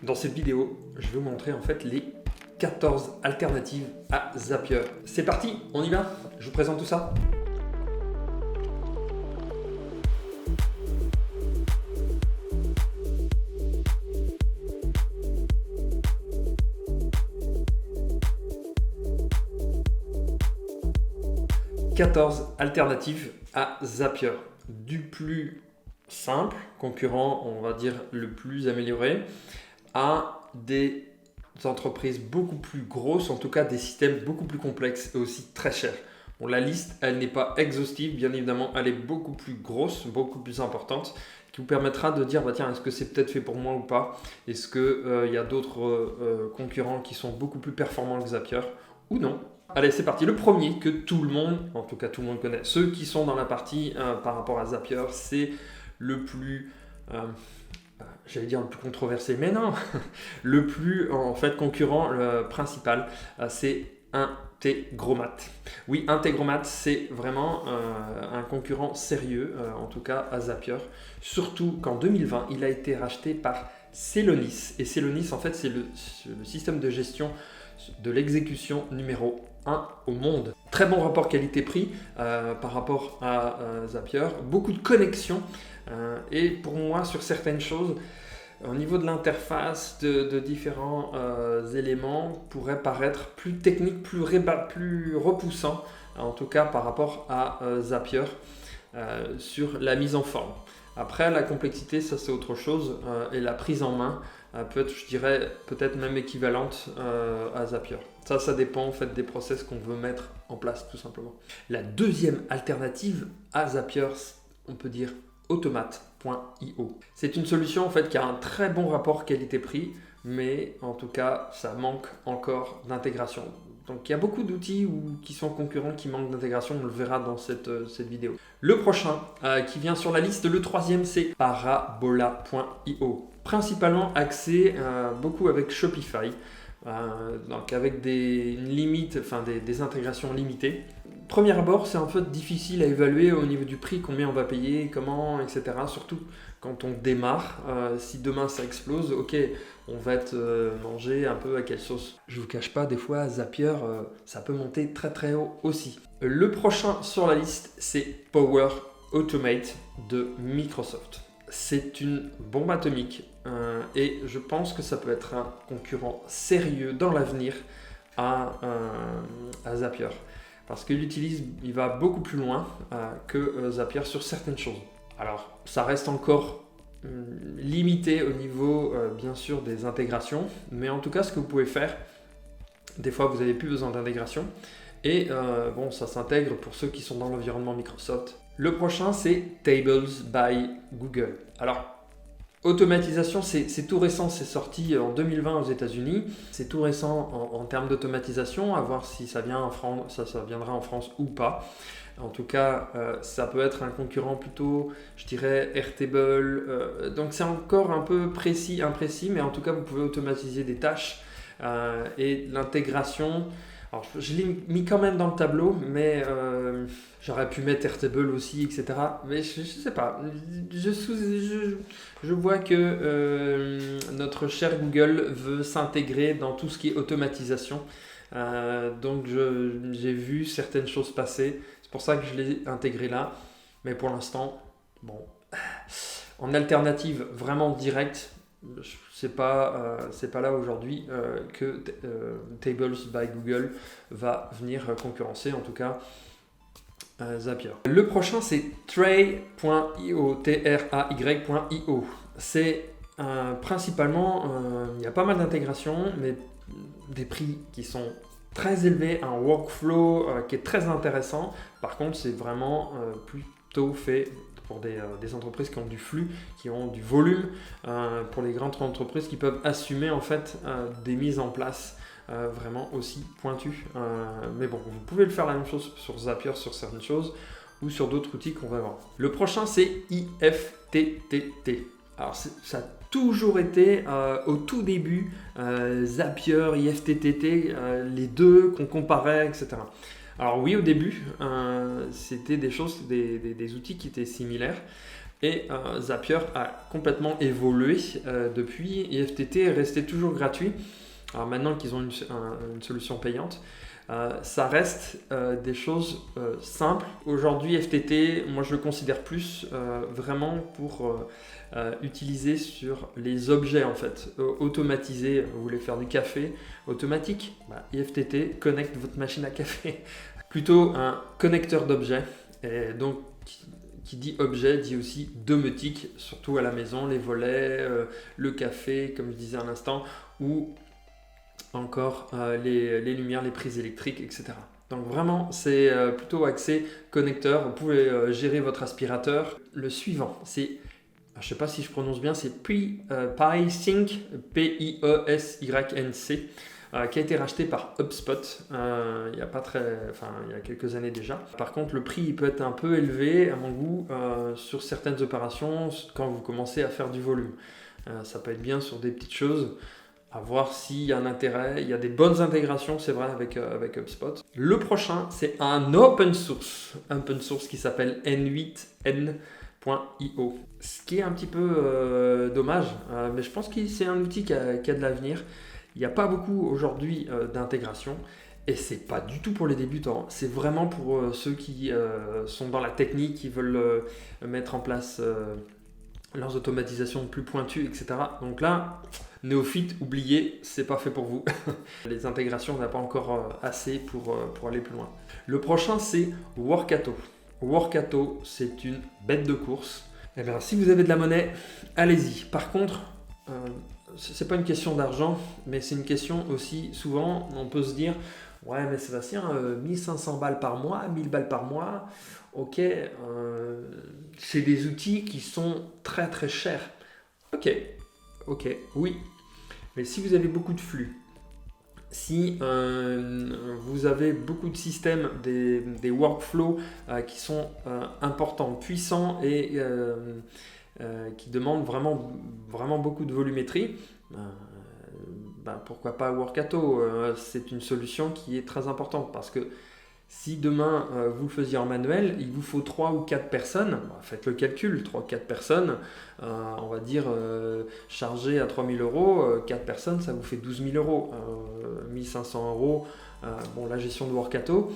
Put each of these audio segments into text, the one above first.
Dans cette vidéo, je vais vous montrer en fait les 14 alternatives à Zapier. C'est parti, on y va? Je vous présente tout ça. « 14 alternatives à Zapier. Du plus simple, concurrent, on va dire le plus amélioré, à des entreprises beaucoup plus grosses, en tout cas des systèmes beaucoup plus complexes et aussi très chers. Bon, la liste, elle n'est pas exhaustive, bien évidemment, elle est beaucoup plus grosse, beaucoup plus importante, qui vous permettra de dire, bah, tiens, est-ce que c'est peut-être fait pour moi ou pas? Est-ce qu'il y a d'autres concurrents qui sont beaucoup plus performants que Zapier ou non? Allez, c'est parti. Le premier que tout le monde, en tout cas tout le monde connaît, ceux qui sont dans la partie par rapport à Zapier, c'est le plus... j'allais dire le plus controversé, mais non, le plus en fait concurrent principal, c'est Integromat. Oui, Integromat, c'est vraiment un concurrent sérieux, en tout cas à Zapier, surtout qu'en 2020, il a été racheté par Celonis. Et Celonis, en fait, c'est le système de gestion de l'exécution numéro 1 au monde. Très bon rapport qualité-prix par rapport à Zapier, beaucoup de connexions et pour moi sur certaines choses, au niveau de l'interface de différents éléments, pourrait paraître plus technique, plus repoussant, en tout cas par rapport à Zapier sur la mise en forme. Après, la complexité, ça c'est autre chose, et la prise en main peut être, je dirais, peut-être même équivalente à Zapier. Ça dépend en fait des process qu'on veut mettre en place, tout simplement. La deuxième alternative à Zapier, on peut dire Automat.io. C'est une solution en fait qui a un très bon rapport qualité-prix, mais en tout cas, ça manque encore d'intégration. Donc il y a beaucoup d'outils qui sont concurrents qui manquent d'intégration, on le verra dans cette vidéo. Le prochain qui vient sur la liste, le troisième, c'est Parabola.io. Principalement axé beaucoup avec Shopify, donc avec des intégrations limitées. Premier abord, c'est en fait difficile à évaluer au niveau du prix, combien on va payer, comment, etc. Surtout quand on démarre, si demain ça explose, ok, on va être mangé un peu à quelle sauce. Je vous cache pas, des fois Zapier, ça peut monter très très haut aussi. Le prochain sur la liste, c'est Power Automate de Microsoft. C'est une bombe atomique et je pense que ça peut être un concurrent sérieux dans l'avenir à Zapier. Parce il va beaucoup plus loin que Zapier sur certaines choses. Alors, ça reste encore limité au niveau, bien sûr, des intégrations. Mais en tout cas, ce que vous pouvez faire, des fois, vous n'avez plus besoin d'intégration. Et bon, ça s'intègre pour ceux qui sont dans l'environnement Microsoft. Le prochain, c'est Tables by Google. Alors, automatisation, c'est tout récent, c'est sorti en 2020 aux États-Unis. C'est tout récent en termes d'automatisation, à voir si ça vient en France, ça viendra en France ou pas. En tout cas, ça peut être un concurrent plutôt, je dirais, Airtable. Donc c'est encore un peu imprécis, mais en tout cas, vous pouvez automatiser des tâches et l'intégration. Alors, je l'ai mis quand même dans le tableau, mais j'aurais pu mettre Airtable aussi, etc. Mais je ne sais pas. Je vois que notre cher Google veut s'intégrer dans tout ce qui est automatisation. Donc, j'ai vu certaines choses passer. C'est pour ça que je l'ai intégré là. Mais pour l'instant, bon, en alternative vraiment directe, c'est pas là aujourd'hui que Tables by Google va venir concurrencer, en tout cas Zapier. Le prochain, c'est Tray.io, Tray.io. C'est principalement, il y a pas mal d'intégrations, mais des prix qui sont très élevés, un workflow qui est très intéressant. Par contre, c'est vraiment plutôt fait pour des entreprises qui ont du flux, qui ont du volume, pour les grandes entreprises qui peuvent assumer en fait des mises en place vraiment aussi pointues. Mais bon, vous pouvez le faire la même chose sur Zapier, sur certaines choses, ou sur d'autres outils qu'on va voir. Le prochain, c'est IFTTT. Alors, ça a toujours été au tout début Zapier, IFTTT, les deux qu'on comparait, etc. Alors oui, au début, c'était des choses, des outils qui étaient similaires. Et Zapier a complètement évolué depuis. IFTT est resté toujours gratuit. Alors maintenant qu'ils ont une solution payante, ça reste des choses simples. Aujourd'hui, FTT, moi je le considère plus vraiment pour utiliser sur les objets en fait. Automatisé, vous voulez faire du café automatique, IFTT connecte votre machine à café. Plutôt un connecteur d'objets. Et donc, qui dit objet dit aussi domotique, surtout à la maison, les volets, le café, comme je disais à l'instant, ou encore les lumières, les prises électriques, etc. Donc vraiment, c'est plutôt axé connecteur. Vous pouvez gérer votre aspirateur. Le suivant, c'est, je ne sais pas si je prononce bien, c'est PieSync, P-I-E-S-Y-N-C, qui a été racheté par HubSpot il y a quelques années déjà. Par contre, le prix il peut être un peu élevé à mon goût sur certaines opérations quand vous commencez à faire du volume. Ça peut être bien sur des petites choses. À voir s'il y a un intérêt. Il y a des bonnes intégrations, c'est vrai, avec HubSpot. Le prochain, c'est un open source qui s'appelle N8N.io. Ce qui est un petit peu dommage, mais je pense que c'est un outil qui a de l'avenir. Il n'y a pas beaucoup aujourd'hui d'intégration. Et c'est pas du tout pour les débutants, c'est vraiment pour ceux qui sont dans la technique, qui veulent mettre en place leurs automatisations plus pointues, etc. Donc là, néophyte, oubliez, c'est pas fait pour vous. Les intégrations, on n'a pas encore assez pour aller plus loin. Le prochain, c'est Workato. Workato, c'est une bête de course. Eh bien, si vous avez de la monnaie, allez-y. Par contre, c'est pas une question d'argent, mais c'est une question aussi, souvent, on peut se dire, ouais, mais Sébastien, 1500 balles par mois, 1000 balles par mois, ok, c'est des outils qui sont très très chers. Ok, oui. Mais si vous avez beaucoup de flux, si vous avez beaucoup de systèmes, des workflows qui sont importants, puissants et qui demandent vraiment, vraiment beaucoup de volumétrie, pourquoi pas Workato. C'est une solution qui est très importante parce que si demain vous le faisiez en manuel, il vous faut 3 ou 4 personnes, faites le calcul, 3 ou 4 personnes, on va dire chargées à 3 000 €, 4 personnes ça vous fait 12 000 €, 1 500 €, la gestion de Workato,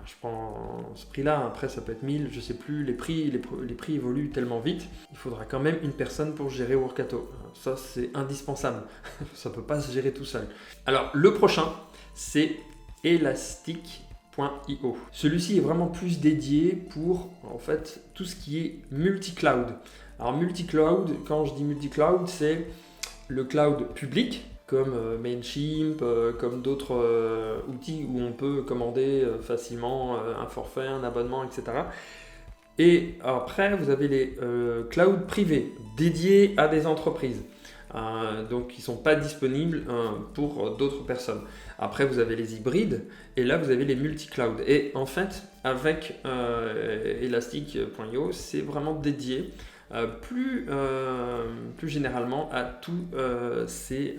je prends ce prix-là, après ça peut être 1000, je sais plus, les prix évoluent tellement vite, il faudra quand même une personne pour gérer Workato, ça c'est indispensable, ça ne peut pas se gérer tout seul. Alors le prochain, c'est Elastic. Celui-ci est vraiment plus dédié pour en fait tout ce qui est multi-cloud. Alors multi-cloud, quand je dis multi-cloud, c'est le cloud public comme Mailchimp, comme d'autres outils où on peut commander facilement un forfait, un abonnement, etc. Et après, vous avez les clouds privés dédiés à des entreprises. Donc qui ne sont pas disponibles pour d'autres personnes. Après vous avez les hybrides et là vous avez les multi-cloud. Et en fait avec Elastic.io c'est vraiment dédié plus généralement à tous ces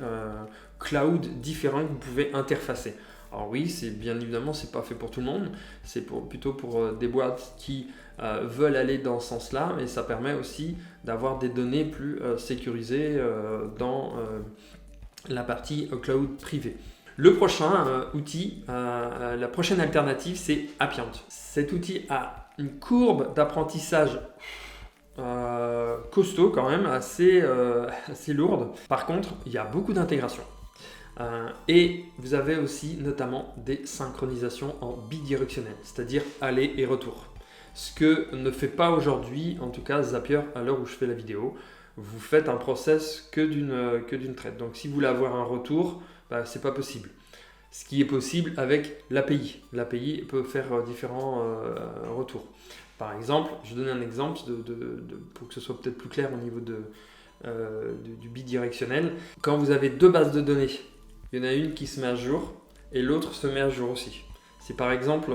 clouds différents que vous pouvez interfacer. Alors oui, c'est bien évidemment c'est pas fait pour tout le monde, c'est plutôt pour des boîtes qui veulent aller dans ce sens-là, mais ça permet aussi d'avoir des données plus sécurisées dans la partie cloud privée. Le prochain outil, la prochaine alternative, c'est Appian. Cet outil a une courbe d'apprentissage costaud quand même, assez lourde. Par contre, il y a beaucoup d'intégration. Et vous avez aussi notamment des synchronisations en bidirectionnel, c'est-à-dire aller et retour. Ce que ne fait pas aujourd'hui, en tout cas Zapier à l'heure où je fais la vidéo. Vous faites un process que d'une traite. Donc si vous voulez avoir un retour, c'est pas possible. Ce qui est possible avec l'API. L'API peut faire différents retours. Par exemple, je vais donner un exemple pour que ce soit peut-être plus clair au niveau du bidirectionnel. Quand vous avez deux bases de données, il y en a une qui se met à jour et l'autre se met à jour aussi. Si par exemple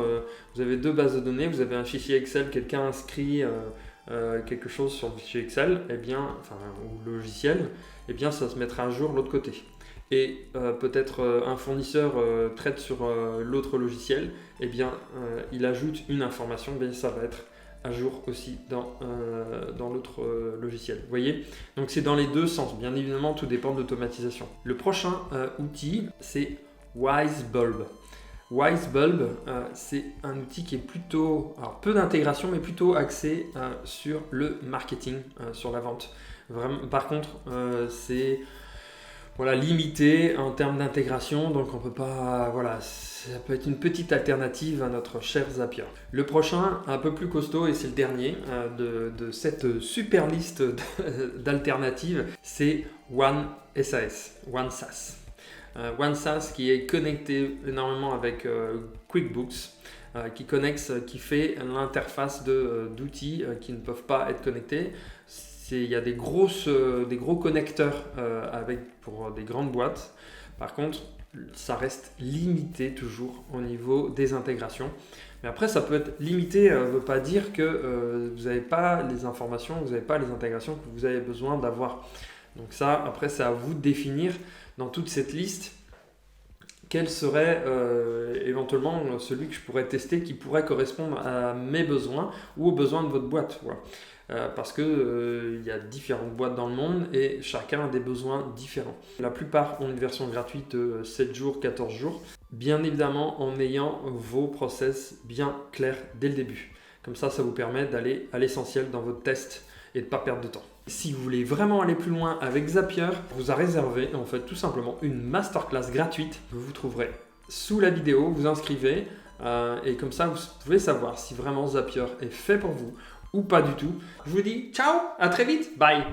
vous avez deux bases de données, vous avez un fichier Excel, quelqu'un inscrit quelque chose sur le fichier Excel, ou le logiciel, ça se mettra à jour de l'autre côté. Et peut-être un fournisseur traite sur l'autre logiciel, il ajoute une information, ça va être à jour aussi dans l'autre logiciel. Vous voyez? Donc c'est dans les deux sens. Bien évidemment, tout dépend de l'automatisation. Le prochain outil, c'est WiseBulb. WiseBulb, c'est un outil qui est plutôt, alors peu d'intégration, mais plutôt axé sur le marketing, sur la vente. Vraiment, par contre, c'est limité en termes d'intégration, donc on peut pas, ça peut être une petite alternative à notre cher Zapier. Le prochain, un peu plus costaud, et c'est le dernier de cette super liste d'alternatives, c'est OneSAS. OneSAS qui est connecté énormément avec QuickBooks, qui fait l'interface d'outils qui ne peuvent pas être connectés. Il y a des gros connecteurs pour des grandes boîtes. Par contre, ça reste limité toujours au niveau des intégrations. Mais après, ça peut être limité, ne veut pas dire que vous n'avez pas les informations, vous n'avez pas les intégrations que vous avez besoin d'avoir. Donc ça, après, c'est à vous de définir dans toute cette liste quel serait éventuellement celui que je pourrais tester qui pourrait correspondre à mes besoins ou aux besoins de votre boîte. Voilà. Parce qu'il y a différentes boîtes dans le monde et chacun a des besoins différents. La plupart ont une version gratuite de 7 jours, 14 jours, bien évidemment en ayant vos process bien clairs dès le début. Comme ça vous permet d'aller à l'essentiel dans votre test et de ne pas perdre de temps. Si vous voulez vraiment aller plus loin avec Zapier, on vous a réservé en fait tout simplement une masterclass gratuite que vous trouverez sous la vidéo, vous inscrivez et comme ça vous pouvez savoir si vraiment Zapier est fait pour vous ou pas du tout. Je vous dis ciao, à très vite, bye.